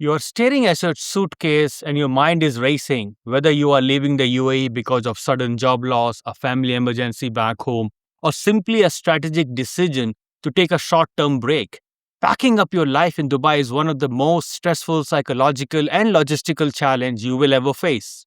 You're staring at your suitcase and your mind is racing, whether you are leaving the UAE because of sudden job loss, a family emergency back home, or simply a strategic decision to take a short term break. Packing up your life in Dubai is one of the most stressful psychological and logistical challenge you will ever face.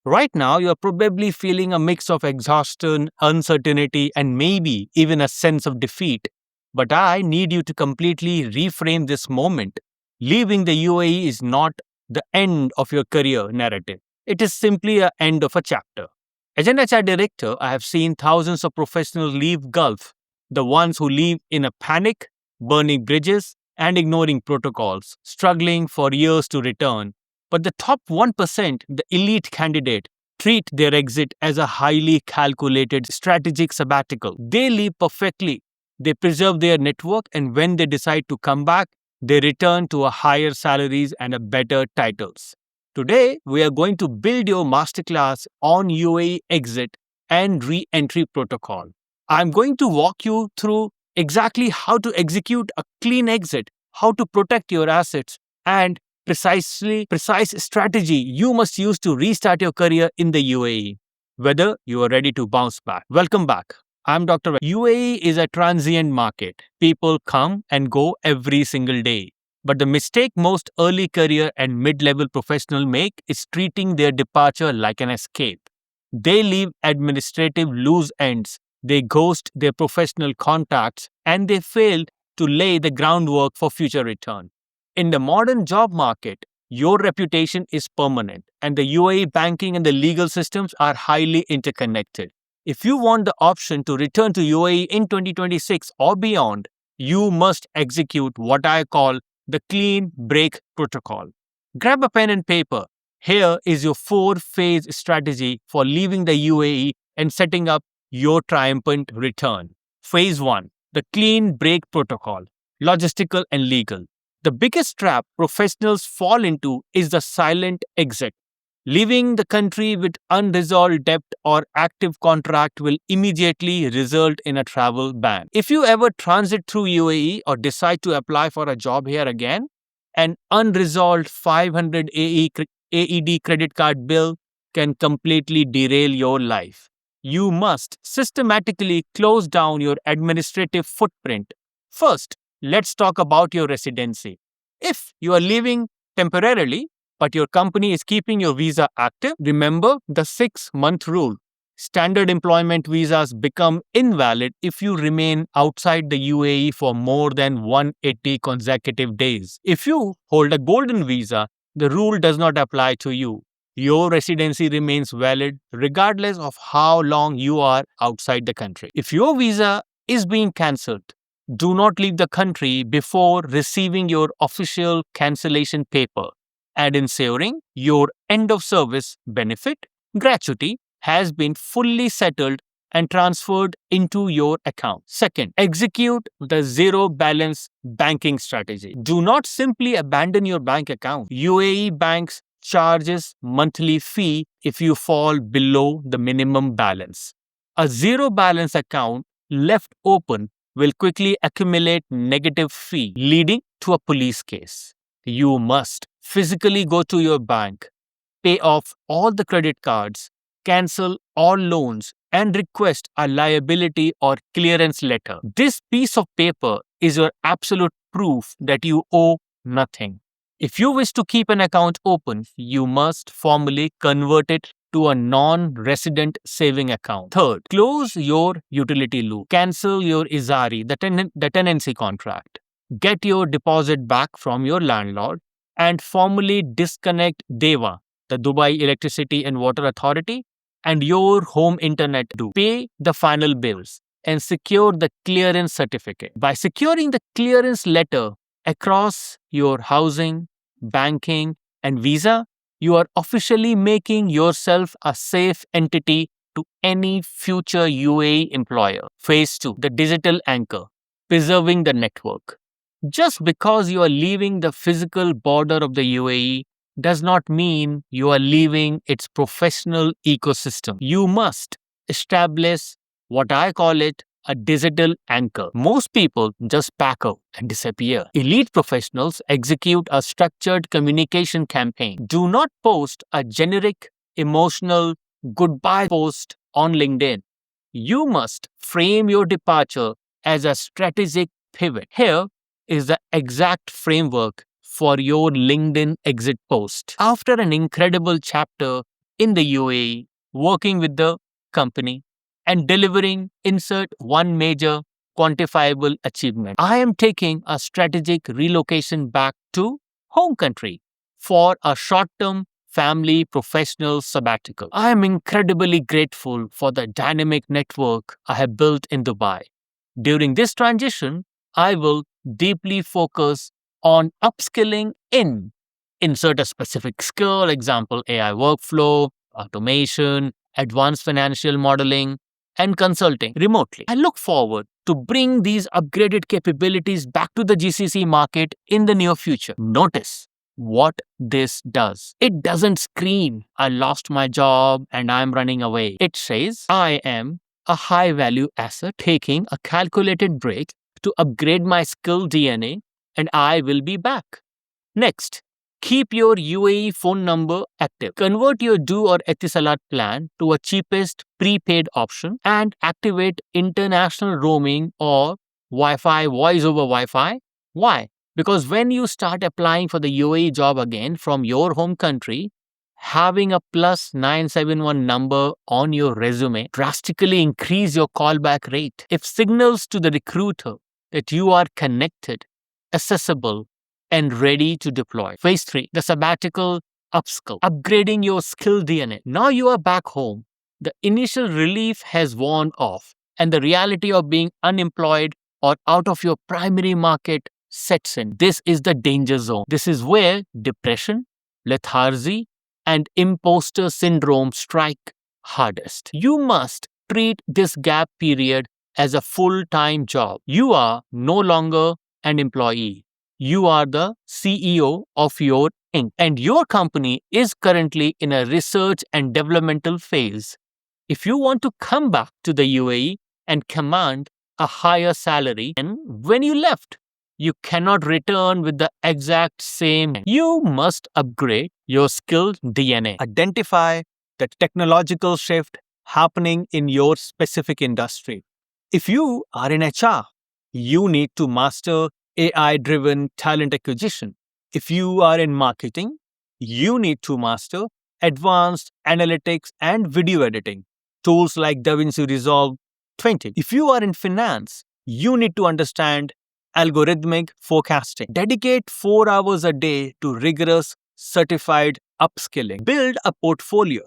Right now, you're probably feeling a mix of exhaustion, uncertainty, and maybe even a sense of defeat. But I need you to completely reframe this moment. Leaving the UAE is not the end of your career narrative. It is simply the end of a chapter. As an HR director, I have seen thousands of professionals leave Gulf, the ones who leave in a panic, burning bridges, and ignoring protocols, struggling for years to return. But the top 1%, the elite candidate, treat their exit as a highly calculated strategic sabbatical. They leave perfectly. They preserve their network, and when they decide to come back, they return to a higher salaries and a better titles. Today, we are going to build your masterclass on UAE Exit and Re-Entry Protocol. I'm going to walk you through exactly how to execute a clean exit, how to protect your assets, and precise strategy you must use to restart your career in the UAE, whether you are ready to bounce back. Welcome back. I'm Dr. UAE is a transient market. People come and go every single day. But the mistake most early career and mid-level professionals make is treating their departure like an escape. They leave administrative loose ends, they ghost their professional contacts, and they fail to lay the groundwork for future return. In the modern job market, your reputation is permanent, and the UAE banking and the legal systems are highly interconnected. If you want the option to return to UAE in 2026 or beyond, you must execute what I call the clean break protocol. Grab a pen and paper. Here is your 4-phase strategy for leaving the UAE and setting up your triumphant return. Phase 1, the clean break protocol, logistical and legal. The biggest trap professionals fall into is the silent exit. Leaving the country with unresolved debt or active contract will immediately result in a travel ban. If you ever transit through UAE or decide to apply for a job here again, an unresolved 500 AED credit card bill can completely derail your life. You must systematically close down your administrative footprint. First, let's talk about your residency. If you are leaving temporarily, but your company is keeping your visa active, remember the 6-month rule. Standard employment visas become invalid if you remain outside the UAE for more than 180 consecutive days. If you hold a golden visa, the rule does not apply to you. Your residency remains valid regardless of how long you are outside the country. If your visa is being cancelled, do not leave the country before receiving your official cancellation paper and ensuring your end of service benefit gratuity has been fully settled and transferred into your account. Second, execute the zero balance banking strategy. Do not simply abandon your bank account. UAE banks charges monthly fee if you fall below the minimum balance. A zero balance account left open will quickly accumulate negative fee, leading to a police case. You must physically go to your bank, pay off all the credit cards, cancel all loans, and request a liability or clearance letter. This piece of paper is your absolute proof that you owe nothing. If you wish to keep an account open, you must formally convert it to a non-resident saving account. Third, close your utility loop. Cancel your Izari, the tenancy contract. Get your deposit back from your landlord and formally disconnect DEWA, the Dubai Electricity and Water Authority, and your home internet to pay the final bills and secure the clearance certificate. By securing the clearance letter across your housing, banking, and visa, you are officially making yourself a safe entity to any future UAE employer. Phase 2, the digital anchor, preserving the network. Just because you are leaving the physical border of the UAE does not mean you are leaving its professional ecosystem. You must establish what I call it a digital anchor. Most people just pack out and disappear. Elite professionals execute a structured communication campaign. Do not post a generic, emotional goodbye post on LinkedIn. You must frame your departure as a strategic pivot. Here is the exact framework for your LinkedIn exit post. After an incredible chapter in the UAE, working with the company, and delivering, insert one major quantifiable achievement. I am taking a strategic relocation back to home country for a short-term family professional sabbatical. I am incredibly grateful for the dynamic network I have built in Dubai. During this transition, I will deeply focus on upskilling in insert a specific skill, example AI workflow, automation, advanced financial modeling, and consulting remotely. I look forward to bring these upgraded capabilities back to the GCC market in the near future. Notice what this does. It doesn't scream, I lost my job and I'm running away. It says, I am a high value asset taking a calculated break to upgrade my skill DNA and I will be back. Next, keep your UAE phone number active. Convert your Do or Etisalat plan to a cheapest prepaid option and activate international roaming or Wi-Fi, voice over Wi-Fi. Why? Because when you start applying for the UAE job again from your home country, having a plus 971 number on your resume drastically increase your callback rate. It signals to the recruiter that you are connected, accessible, and ready to deploy. Phase 3, the sabbatical upskill, upgrading your skill DNA. Now you are back home. The initial relief has worn off, and the reality of being unemployed or out of your primary market sets in. This is the danger zone. This is where depression, lethargy, and imposter syndrome strike hardest. You must treat this gap period as a full-time job. You are no longer an employee. You are the CEO of your Inc. And your company is currently in a research and developmental phase. If you want to come back to the UAE and command a higher salary than when you left, you cannot return with the exact same. You must upgrade your skill DNA. Identify the technological shift happening in your specific industry. If you are in HR, you need to master AI-driven talent acquisition. If you are in marketing, you need to master advanced analytics and video editing, tools like DaVinci Resolve 20. If you are in finance, you need to understand algorithmic forecasting. Dedicate 4 hours a day to rigorous certified upskilling. Build a portfolio.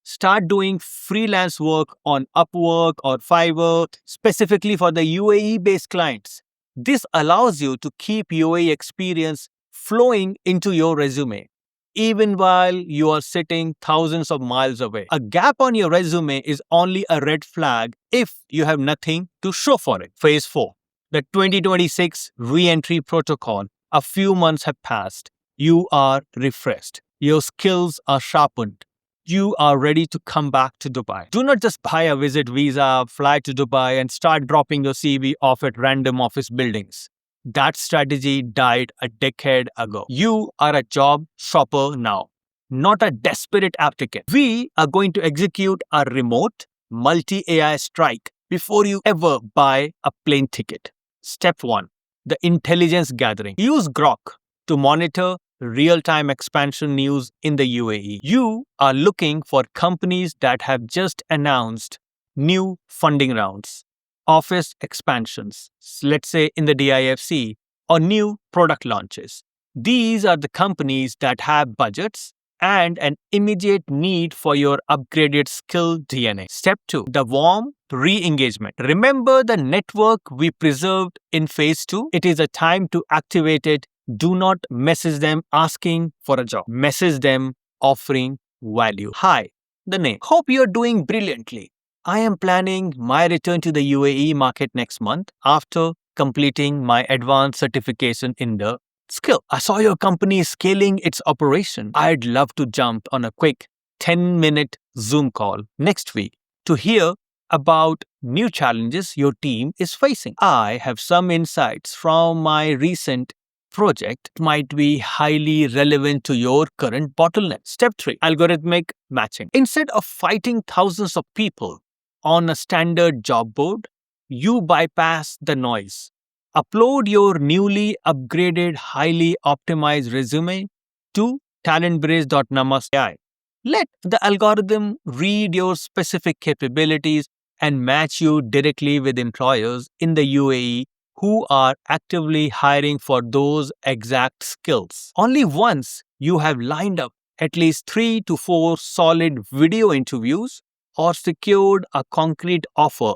Start doing freelance work on Upwork or Fiverr, specifically for the UAE-based clients. This allows you to keep UAE experience flowing into your resume, even while you are sitting thousands of miles away. A gap on your resume is only a red flag if you have nothing to show for it. Phase 4. The 2026 Re-Entry Protocol. A few months have passed. You are refreshed. Your skills are sharpened. You are ready to come back to Dubai. Do not just buy a visit visa, fly to Dubai, and start dropping your CV off at random office buildings. That strategy died a decade ago. You are a job shopper now, not a desperate applicant. We are going to execute a remote, multi-AI strike before you ever buy a plane ticket. Step 1. The intelligence gathering. Use Grok to monitor real-time expansion news in the UAE. You are looking for companies that have just announced new funding rounds, office expansions, let's say in the DIFC, or new product launches. These are the companies that have budgets and an immediate need for your upgraded skill DNA. Step 2. The warm re-engagement. Remember the network we preserved in phase 2? It is a time to activate it. Do not message them asking for a job. Message them offering value. Hi, the name. Hope you're doing brilliantly. I am planning my return to the UAE market next month after completing my advanced certification in the skill. I saw your company scaling its operation. I'd love to jump on a quick 10-minute Zoom call next week to hear about new challenges your team is facing. I have some insights from my recent project might be highly relevant to your current bottleneck. Step 3, algorithmic matching. Instead of fighting thousands of people on a standard job board, you bypass the noise. Upload your newly upgraded, highly optimized resume to talentbrace.namaste.ai. Let the algorithm read your specific capabilities and match you directly with employers in the UAE who are actively hiring for those exact skills. Only once you have lined up at least 3 to 4 solid video interviews or secured a concrete offer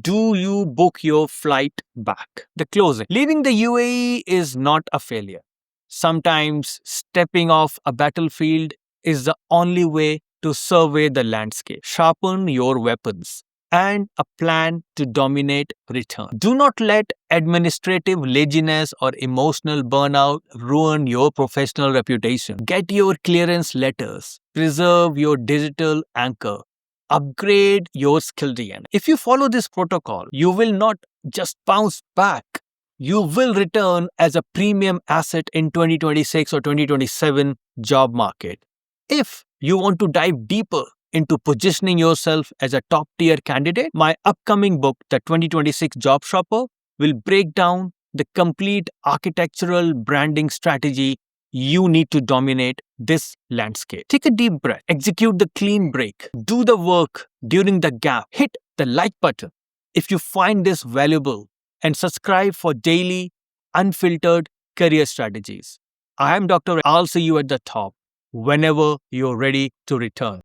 do you book your flight back. The closing. Leaving the UAE is not a failure. Sometimes stepping off a battlefield is the only way to survey the landscape. Sharpen your weapons and a plan to dominate return. Do not let administrative laziness or emotional burnout ruin your professional reputation. Get your clearance letters. Preserve your digital anchor. Upgrade your skill DNA. If you follow this protocol, you will not just bounce back. You will return as a premium asset in 2026 or 2027 job market. If you want to dive deeper into positioning yourself as a top-tier candidate, my upcoming book, The 2026 Job Shopper, will break down the complete architectural branding strategy you need to dominate this landscape. Take a deep breath, execute the clean break, do the work during the gap, hit the like button if you find this valuable, and subscribe for daily, unfiltered career strategies. I am Dr. I'll see you at the top whenever you're ready to return.